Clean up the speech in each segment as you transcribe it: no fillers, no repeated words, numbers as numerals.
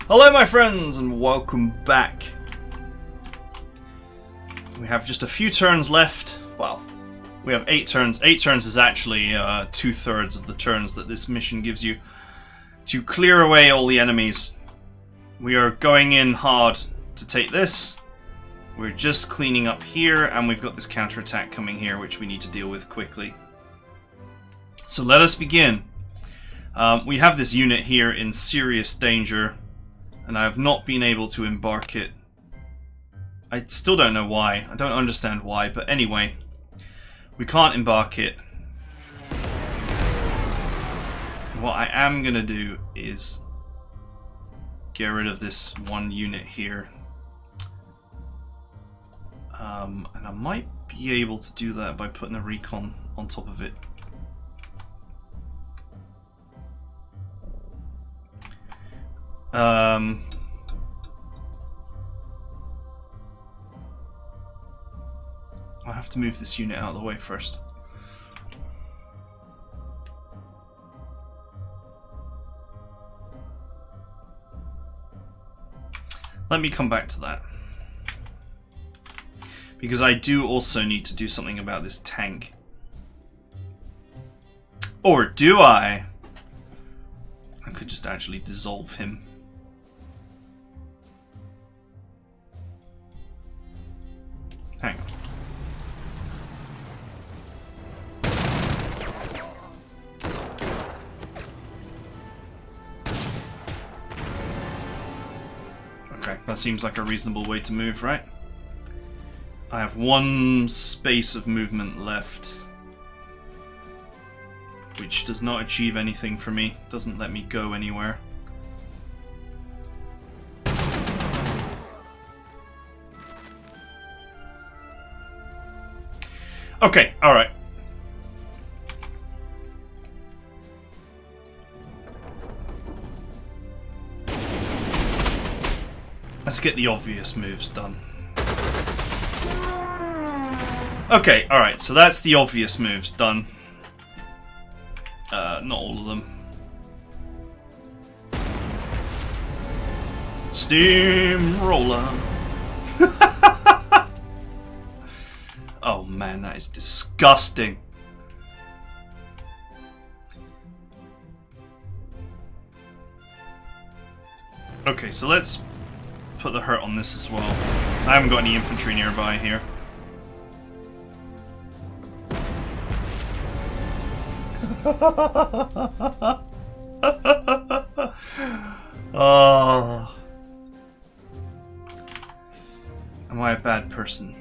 Hello my friends and welcome back. We have just a few turns left. Well, we have 8 turns. 8 turns is actually 2/3 of the turns that this mission gives you to clear away all the enemies. We are going in hard to take this. We're just cleaning up here and we've got this counterattack coming here which we need to deal with quickly. So let us begin. We have this unit here in serious danger. And I have not been able to embark it. I still don't know why. I don't understand why, but anyway. We can't embark it. What I am going to do is get rid of this one unit here. And I might be able to do that by putting a recon on top of it. I have to move this unit out of the way first. Let me come back to that. Because I do also need to do something about this tank. Or do I? I could just actually dissolve him. Hang on. Okay, that seems like a reasonable way to move, right? I have one space of movement left, which does not achieve anything for me, doesn't let me go anywhere. Okay, alright. Let's get the obvious moves done. Okay, alright, so that's the obvious moves done. Not all of them. Steamroller. Oh man, that is disgusting. Okay, so let's put the hurt on this as well. So I haven't got any infantry nearby here. Oh. Am I a bad person?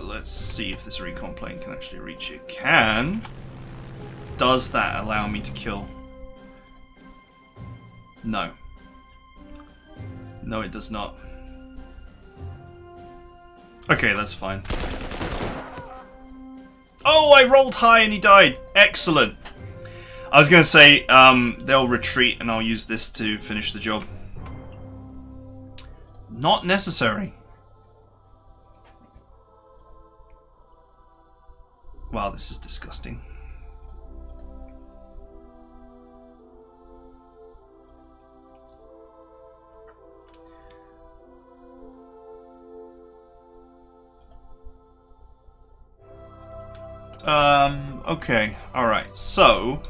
Let's see if this recon plane can actually reach it. Can. Does that allow me to kill? No. No, it does not. Okay, that's fine. Oh, I rolled high and he died. Excellent. I was going to say, they'll retreat and I'll use this to finish the job. Not necessary. Wow, this is disgusting. Okay, alright, so...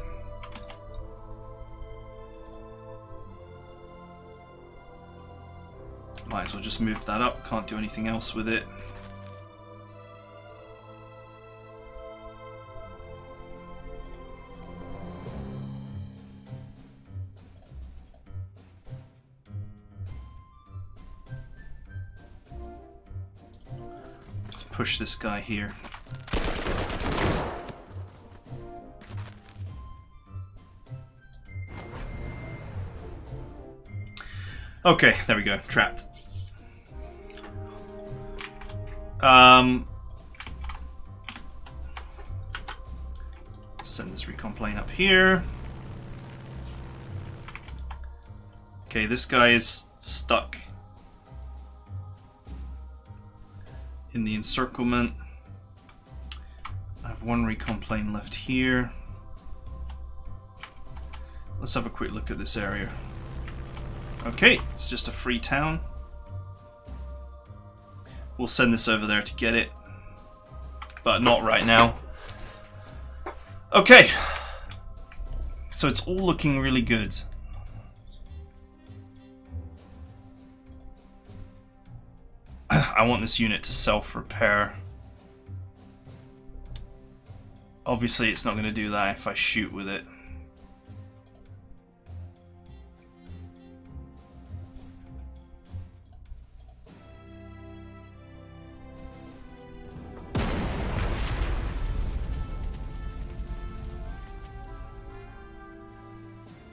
Might as well just move that up, can't do anything else with it. Let's push this guy here. Okay, there we go. Trapped. Send this recon plane up here. Okay, this guy is stuck in the encirclement. I have one recon plane left here. Let's have a quick look at this area. Okay, it's just a free town. We'll send this over there to get it, but not right now. Okay, so it's all looking really good. I want this unit to self-repair. Obviously it's not going to do that if I shoot with it.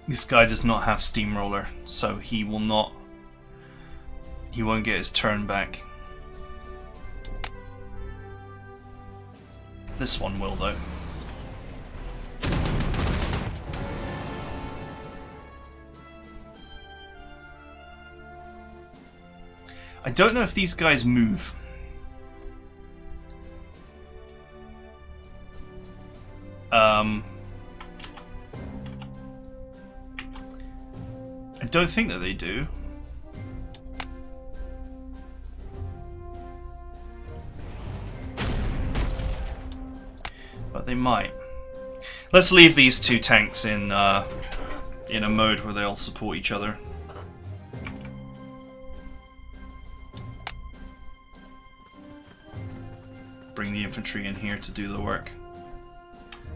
This guy does not have Steamroller, so he won't get his turn back. This one will, though. I don't know if these guys move. I don't think that they do. But they might. Let's leave these two tanks in a mode where they'll support each other. Bring the infantry in here to do the work.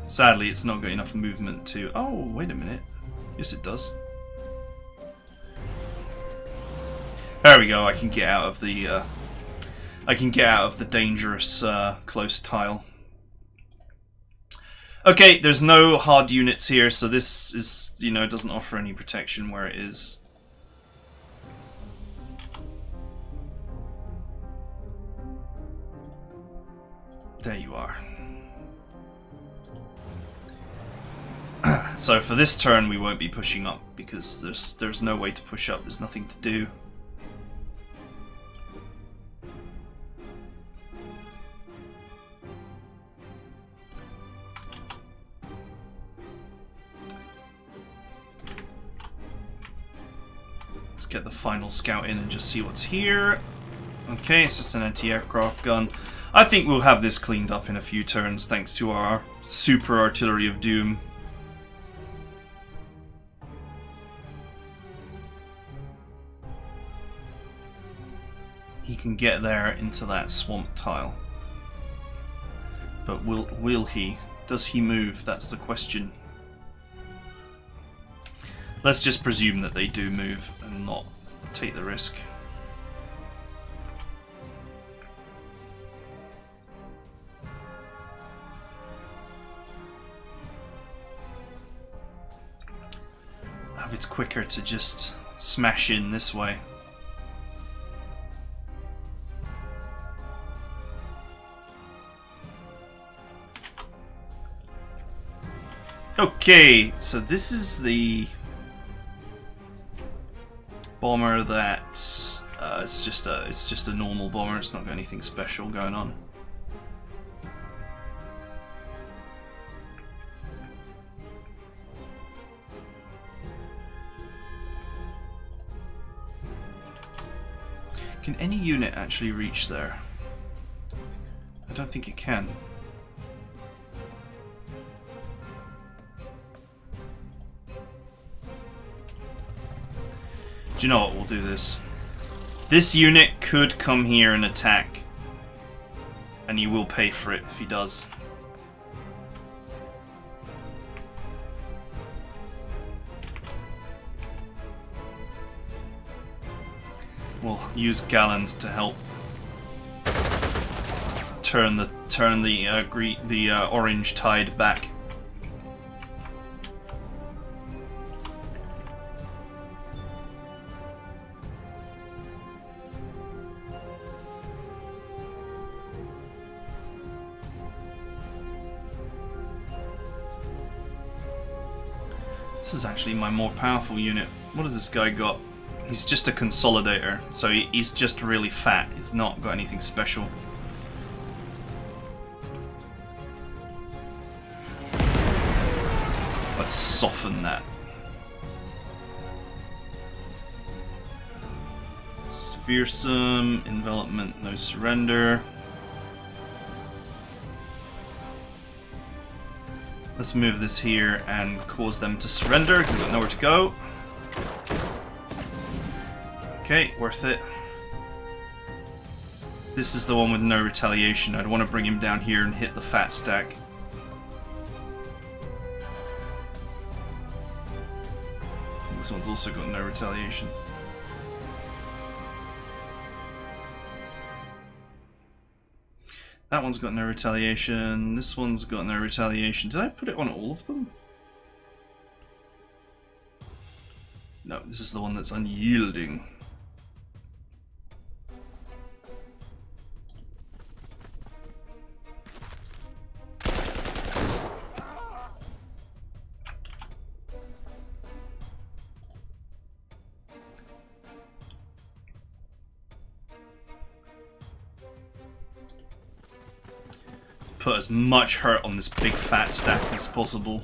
Sadly, it's not got enough movement to... Oh, wait a minute. Yes, it does. There we go. I can get out of the. I can get out of the dangerous close tile. Okay, there's no hard units here, so this is, doesn't offer any protection where it is. There you are. So for this turn we won't be pushing up because there's no way to push up, there's nothing to do. Let's get the final scout in and just see what's here. Okay, it's just an anti-aircraft gun. I think we'll have this cleaned up in a few turns thanks to our super artillery of doom. He can get there into that swamp tile. But will he? Does he move? That's the question. Let's just presume that they do move and not take the risk. It's quicker to just smash in this way. Okay, so this is the bomber that it's just a normal bomber. It's not got anything special going on. Can any unit actually reach there? I don't think it can. Do you know what? We'll do this. This unit could come here and attack, and he will pay for it if he does. We'll use Galland to help turn the orange tide back. This is actually my more powerful unit. What has this guy got? He's just a consolidator, so he's just really fat. He's not got anything special. Let's soften that. fearsome. Envelopment, no surrender. Let's move this here and cause them to surrender because we've got nowhere to go. Okay, worth it. This is the one with no retaliation. I'd want to bring him down here and hit the fat stack. This one's also got no retaliation. That one's got no retaliation. This one's got no retaliation. Did I put it on all of them? No, this is the one that's unyielding. Put as much hurt on this big fat stack as possible.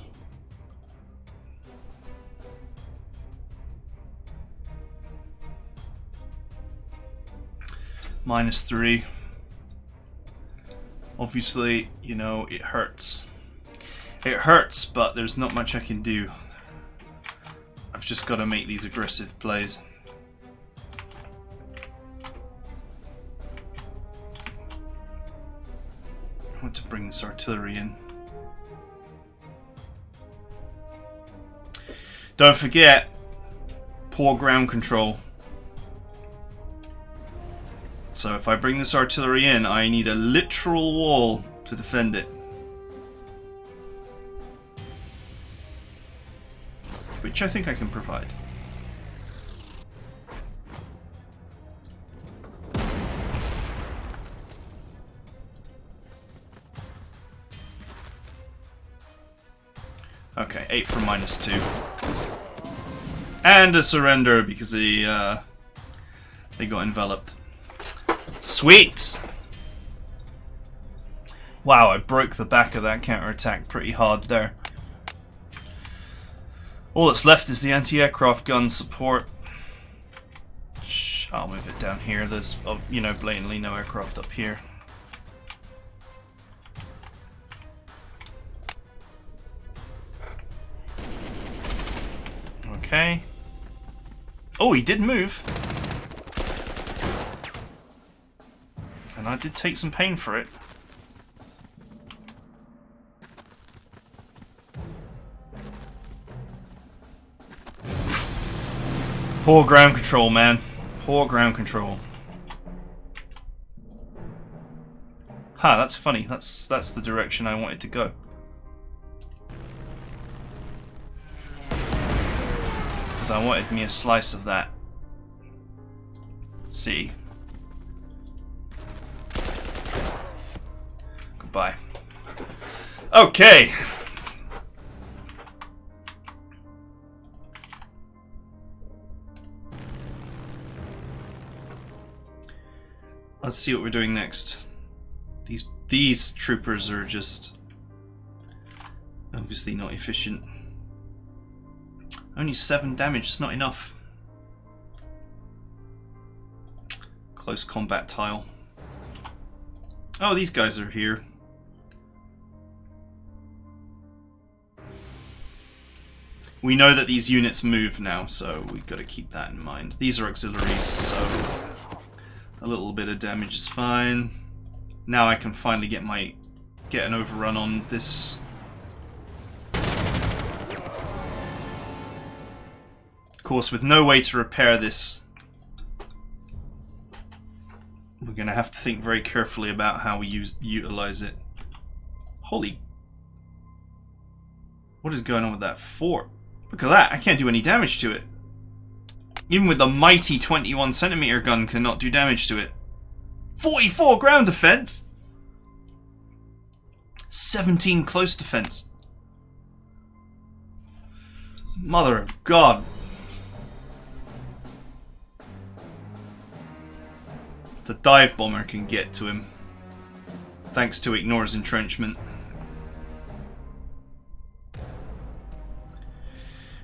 -3. Obviously, you know, it hurts. It hurts, but there's not much I can do. I've just got to make these aggressive plays. I want to bring this artillery in. Don't forget, poor ground control. So if I bring this artillery in, I need a literal wall to defend it. Which I think I can provide. Okay, 8 from -2. And a surrender because they got enveloped. Sweet! Wow, I broke the back of that counterattack pretty hard there. All that's left is the anti-aircraft gun support. I'll move it down here. There's, you know, blatantly no aircraft up here. Okay. Oh, he did move. And I did take some pain for it. Poor ground control, man. Poor ground control. Ha, that's funny. That's the direction I wanted to go. Because I wanted me a slice of that. See. Goodbye. Okay. Let's see what we're doing next. These troopers are just obviously not efficient. Only 7 damage, it's not enough. Close combat tile. Oh, these guys are here. We know that these units move now, so we've got to keep that in mind. These are auxiliaries, so a little bit of damage is fine. Now I can finally get an overrun on this. Of course, with no way to repair this, we're going to have to think very carefully about how we utilize it. Holy... What is going on with that fort? Look at that, I can't do any damage to it. Even with the mighty 21cm gun cannot do damage to it. 44 ground defense! 17 close defense. Mother of God. The dive bomber can get to him, thanks to Ignore's entrenchment.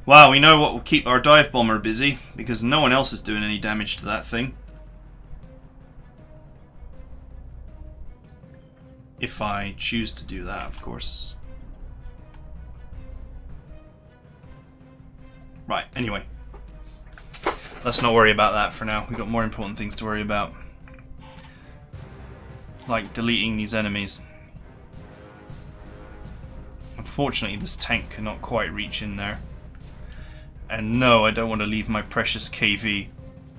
Wow, we know what will keep our dive bomber busy, because no one else is doing any damage to that thing. If I choose to do that, of course. Right, anyway. Let's not worry about that for now. We've got more important things to worry about. Like deleting these enemies. Unfortunately, this tank cannot quite reach in there. And no, I don't want to leave my precious KV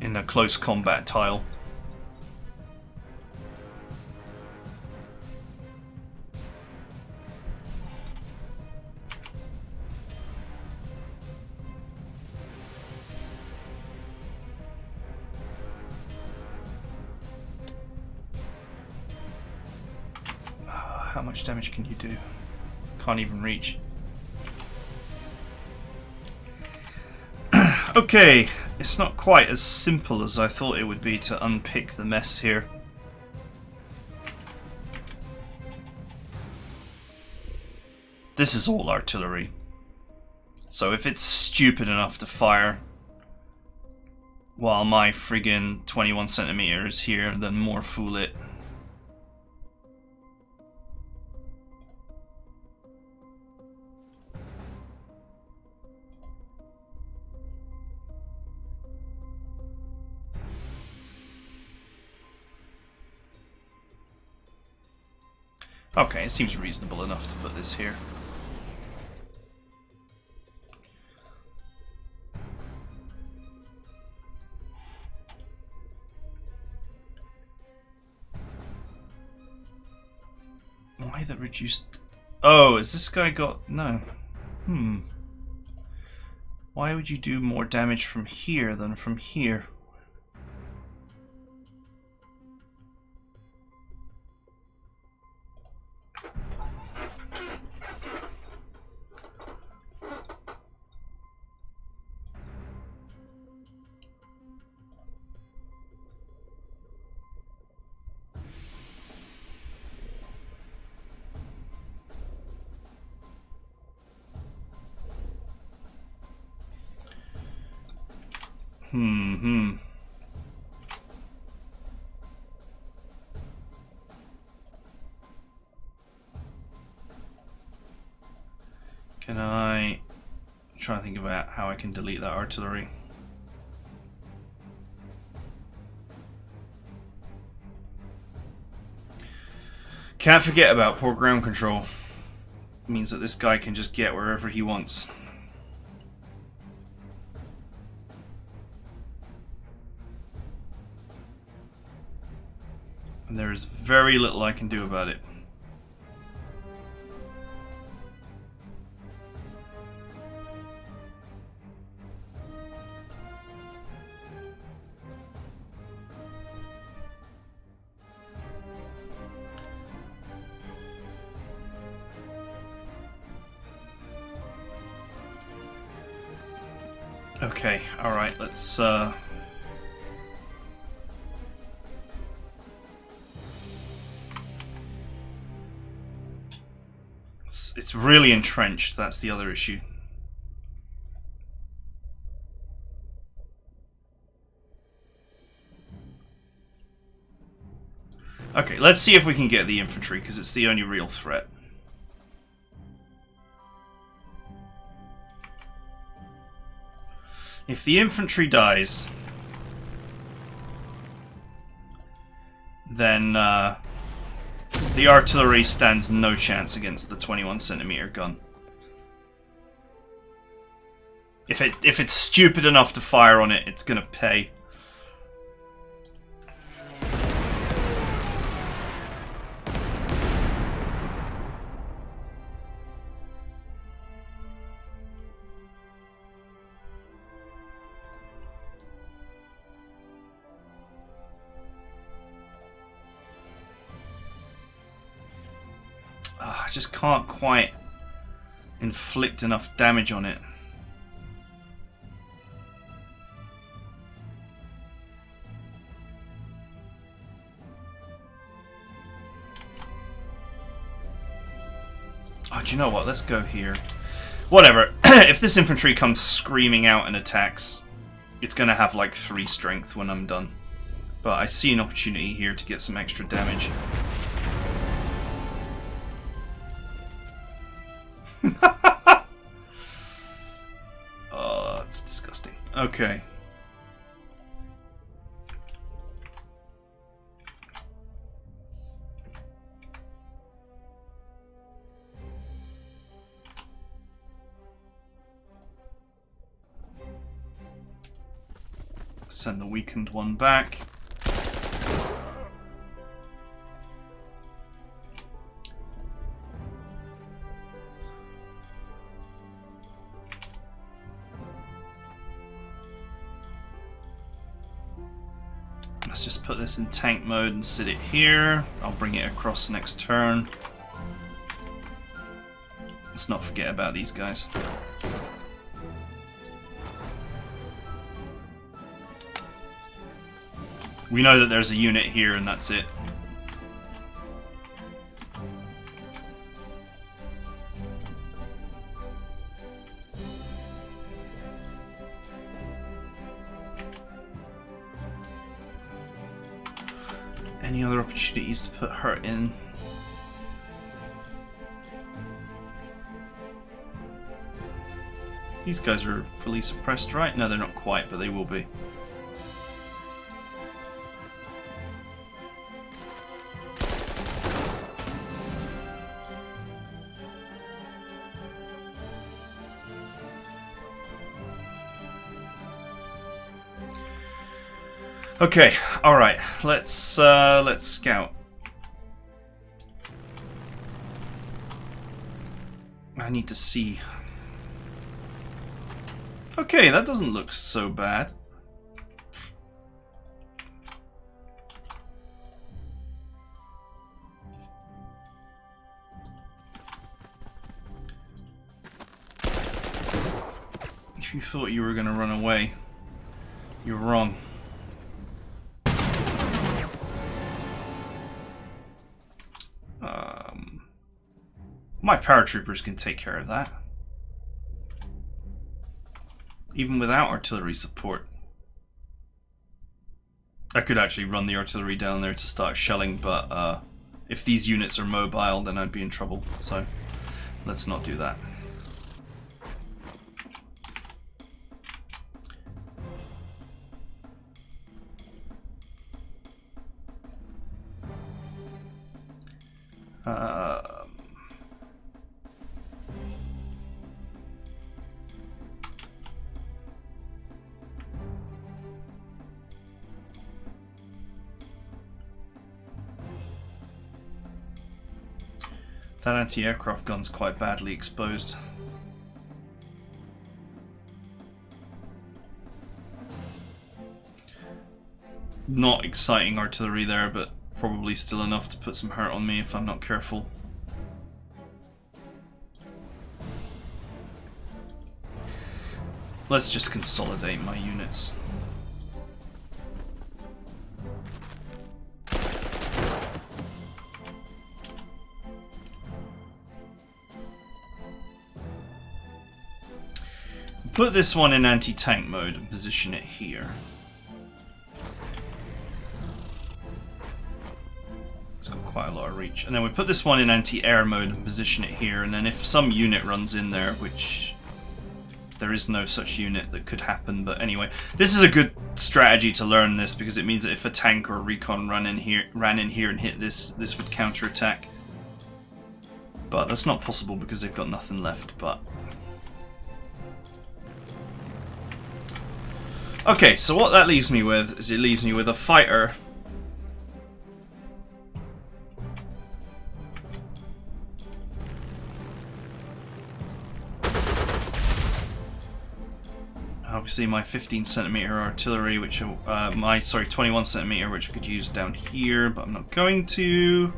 in a close combat tile. How much damage can you do? Can't even reach. Okay, it's not quite as simple as I thought it would be to unpick the mess here. This is all artillery. So if it's stupid enough to fire while my friggin' 21cm is here, then more fool it. Okay, it seems reasonable enough to put this here. Why that reduced... Oh, has this guy got... No. Why would you do more damage from here than from here? Can I... I'm trying to think about how I can delete that artillery. Can't forget about poor ground control. It means that this guy can just get wherever he wants. And there is very little I can do about it. Okay, alright, let's it's really entrenched, that's the other issue. Okay, let's see if we can get the infantry, because it's the only real threat. If the infantry dies, then the artillery stands no chance against the 21cm gun. If it's stupid enough to fire on it, it's gonna pay. I just can't quite inflict enough damage on it. Oh, do you know what? Let's go here. Whatever. If this infantry comes screaming out and attacks, it's going to have like 3 strength when I'm done. But I see an opportunity here to get some extra damage. Oh, it's disgusting. Okay. Send the weakened one back. Let's just put this in tank mode and sit it here. I'll bring it across next turn. Let's not forget about these guys. We know that there's a unit here and that's it. Any other opportunities to put her in? These guys are fully suppressed, right? No, they're not quite, but they will be. Okay, all right. Let's scout. I need to see. Okay, that doesn't look so bad. If you thought you were going to run away, you're wrong. My paratroopers can take care of that. Even without artillery support. I could actually run the artillery down there to start shelling, but if these units are mobile, then I'd be in trouble. So let's not do that. That anti-aircraft gun's quite badly exposed. Not exciting artillery there, but probably still enough to put some hurt on me if I'm not careful. Let's just consolidate my units. Put this one in anti-tank mode and position it here. It's got quite a lot of reach. And then we put this one in anti-air mode and position it here, and then if some unit runs in there, which there is no such unit that could happen, but anyway. This is a good strategy to learn this, because it means that if a tank or a recon ran in here and hit this, this would counterattack. But that's not possible because they've got nothing left, but... Okay, so what that leaves me with is it leaves me with a fighter. Obviously my 15cm artillery, which my 21cm, which I could use down here, but I'm not going to.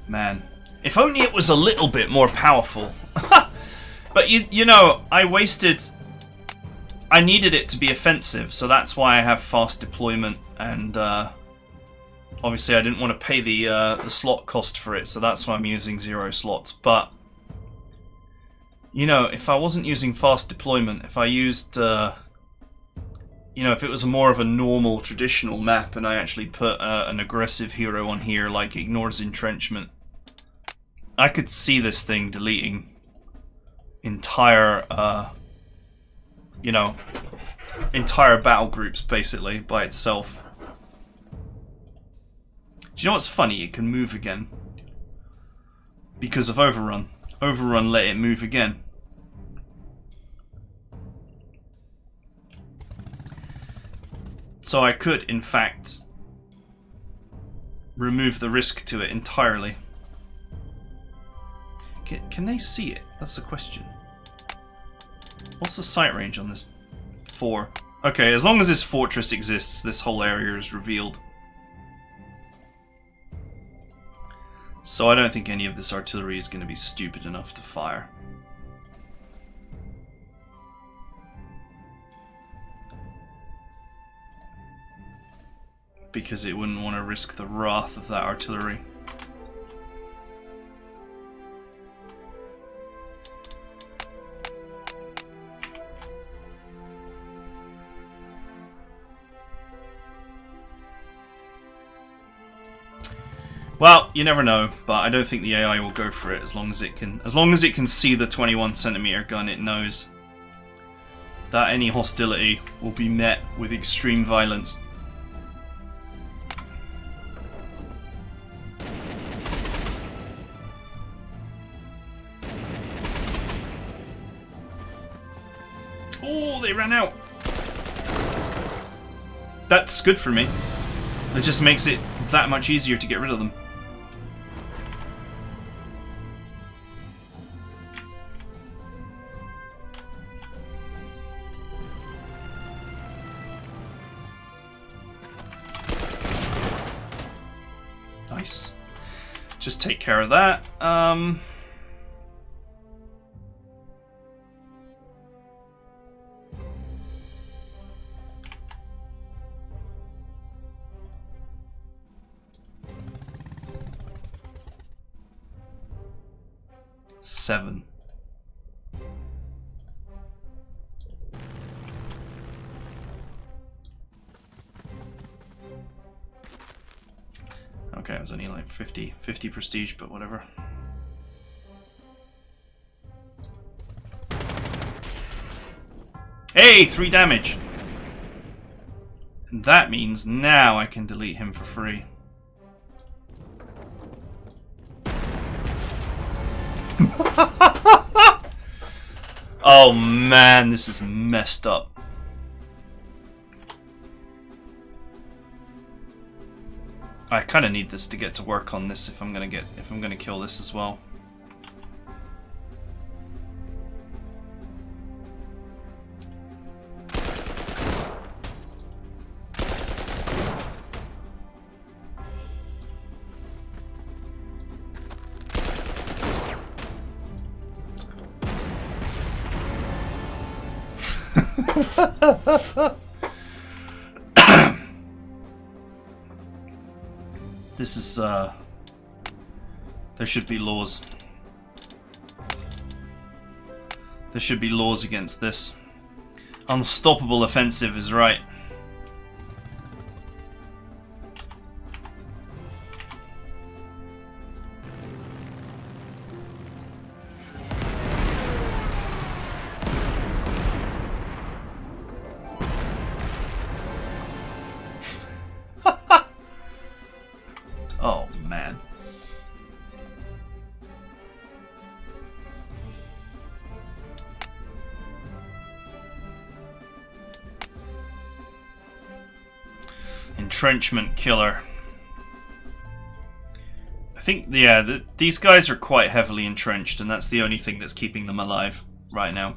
Man. If only it was a little bit more powerful. But you know, I needed it to be offensive, so that's why I have fast deployment, and obviously I didn't want to pay the slot cost for it, so that's why I'm using 0 slots. But you know, if I wasn't using fast deployment, if I used you know, if it was more of a normal, traditional map and I actually put an aggressive hero on here, like ignores entrenchment, I could see this thing deleting entire, you know, entire battle groups, basically, by itself. Do you know what's funny? It can move again. Because of Overrun. Overrun let it move again. So I could, in fact, remove the risk to it entirely. Can they see it? That's the question. What's the sight range on this? 4. Okay, as long as this fortress exists, this whole area is revealed. So I don't think any of this artillery is going to be stupid enough to fire. Because it wouldn't want to risk the wrath of that artillery. Well, you never know, but I don't think the AI will go for it as long as it can see the 21cm gun. It knows that any hostility will be met with extreme violence. Oh, they ran out. That's good for me. It just makes it that much easier to get rid of them. Nice. Just take care of that. 7. Okay, it was only like 50 prestige, but whatever. Hey, 3 damage! And that means now I can delete him for free. Oh man, this is messed up. I kind of need this to get to work on this if I'm gonna kill this as well. This is, there should be laws. There should be laws against this. Unstoppable offensive is right. Oh, man. Entrenchment killer. I think, yeah, these guys are quite heavily entrenched, and that's the only thing that's keeping them alive right now.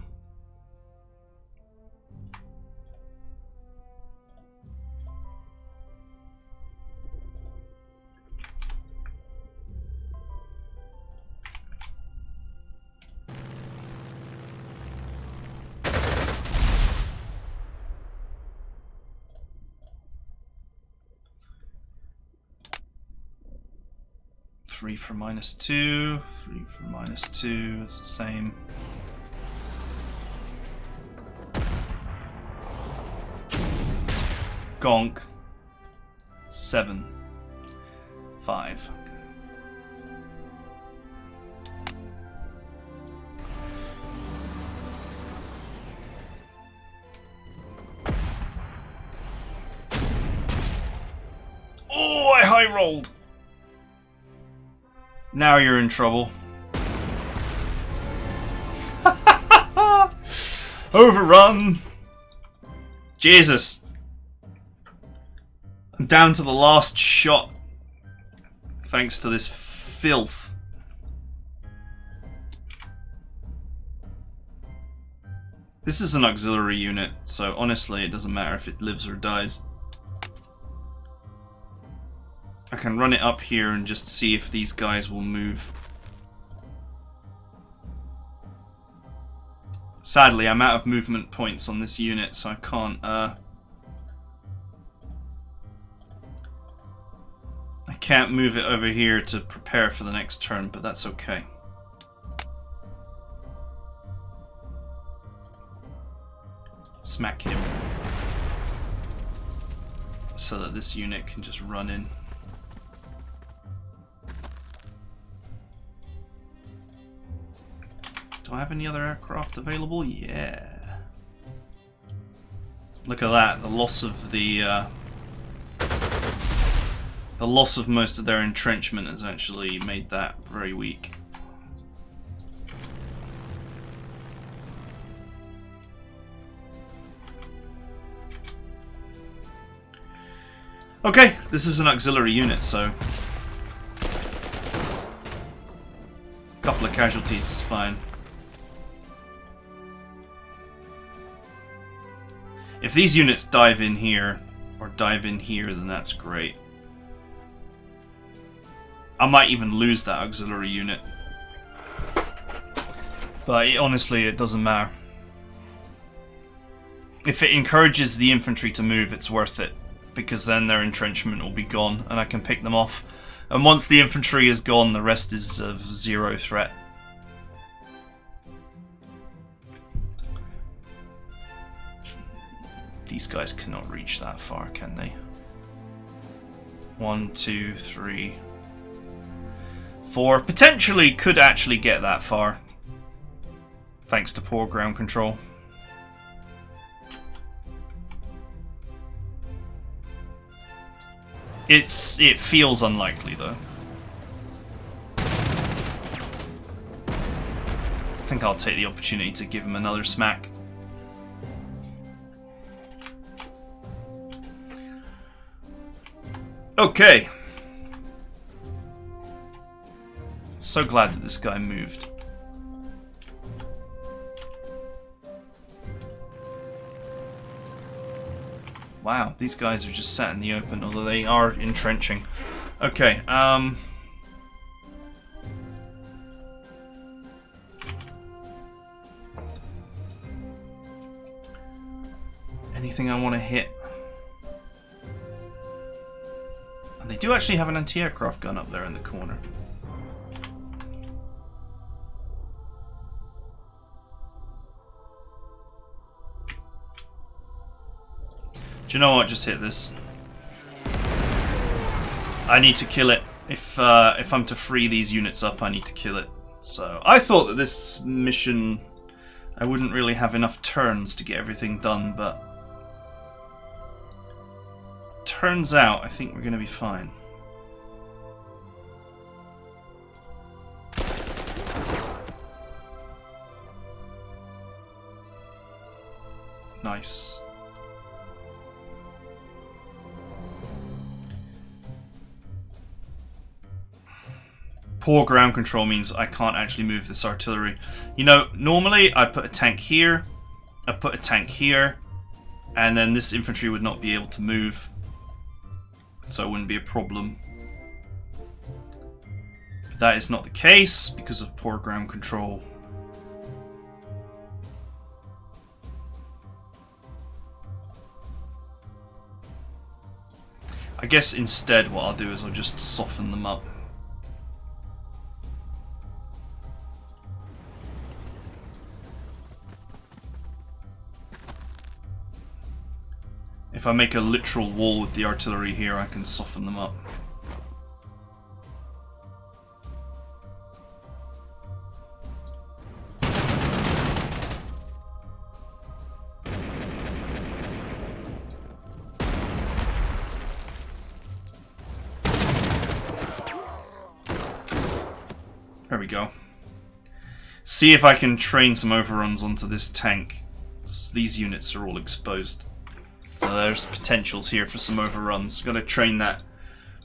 Three for -2, 3 for -2, it's the same. Gonk. 7. 5. Oh, I high rolled. Now you're in trouble. Overrun. Jesus. I'm down to the last shot. Thanks to this filth. This is an auxiliary unit, so honestly it doesn't matter if it lives or dies. I can run it up here and just see if these guys will move. Sadly, I'm out of movement points on this unit, so I can't, I can't move it over here to prepare for the next turn, but that's okay. Smack him. So that this unit can just run in. Do I have any other aircraft available? Yeah. Look at that, the loss of the loss of most of their entrenchment has actually made that very weak. Okay, this is an auxiliary unit, so a couple of casualties is fine. If these units dive in here, or dive in here, then that's great. I might even lose that auxiliary unit. But honestly, it doesn't matter. If it encourages the infantry to move, it's worth it. Because then their entrenchment will be gone, and I can pick them off. And once the infantry is gone, the rest is of zero threat. These guys cannot reach that far, can they? 1, 2, 3, 4. Potentially could actually get that far. Thanks to poor ground control. It feels unlikely though. I think I'll take the opportunity to give him another smack. Okay. So glad that this guy moved. Wow, these guys are just sat in the open, although they are entrenching. Okay, anything I want to hit? And they do actually have an anti-aircraft gun up there in the corner. Do you know what? Just hit this. I need to kill it. If I'm to free these units up, I need to kill it. So I thought that this mission, I wouldn't really have enough turns to get everything done, but turns out I think we're going to be fine. Nice. Poor ground control means I can't actually move this artillery. You know, normally I put a tank here, I put a tank here, and then this infantry would not be able to move. So it wouldn't be a problem. But that is not the case because of poor ground control. I guess instead what I'll do is I'll just soften them up. If I make a literal wall with the artillery here, I can soften them up. There we go. See if I can train some overruns onto this tank. These units are all exposed. So there's potentials here for some overruns. Got to train that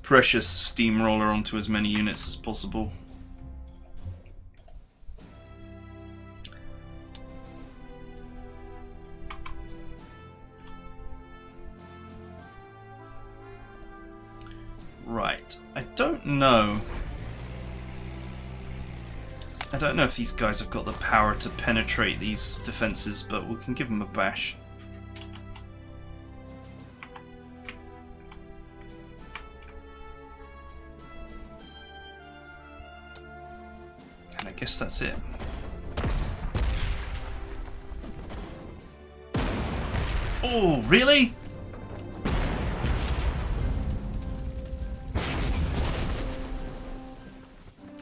precious steamroller onto as many units as possible. Right. I don't know if these guys have got the power to penetrate these defenses, but we can give them a bash. And I guess that's it. Oh, really?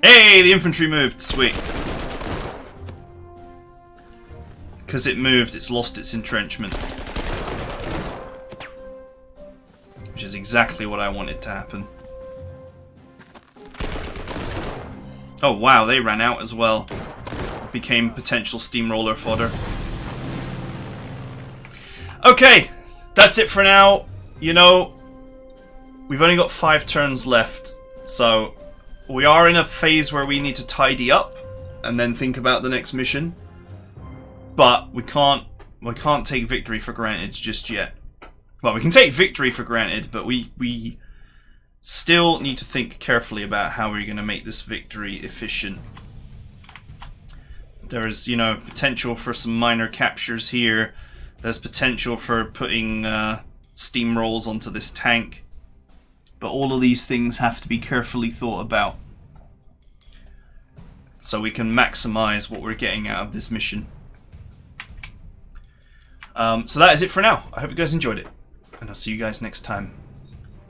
Hey, the infantry moved. Sweet. Because it moved, it's lost its entrenchment. Which is exactly what I wanted to happen. Oh wow, they ran out as well. Became potential steamroller fodder. Okay, that's it for now. You know, we've only got 5 turns left, so we are in a phase where we need to tidy up and then think about the next mission. But we can't take victory for granted just yet. Well, we can take victory for granted, but we still need to think carefully about how we're going to make this victory efficient. There is, you know, potential for some minor captures here. There's potential for putting steamrolls onto this tank. But all of these things have to be carefully thought about, so we can maximize what we're getting out of this mission. So that is it for now. I hope you guys enjoyed it, and I'll see you guys next time.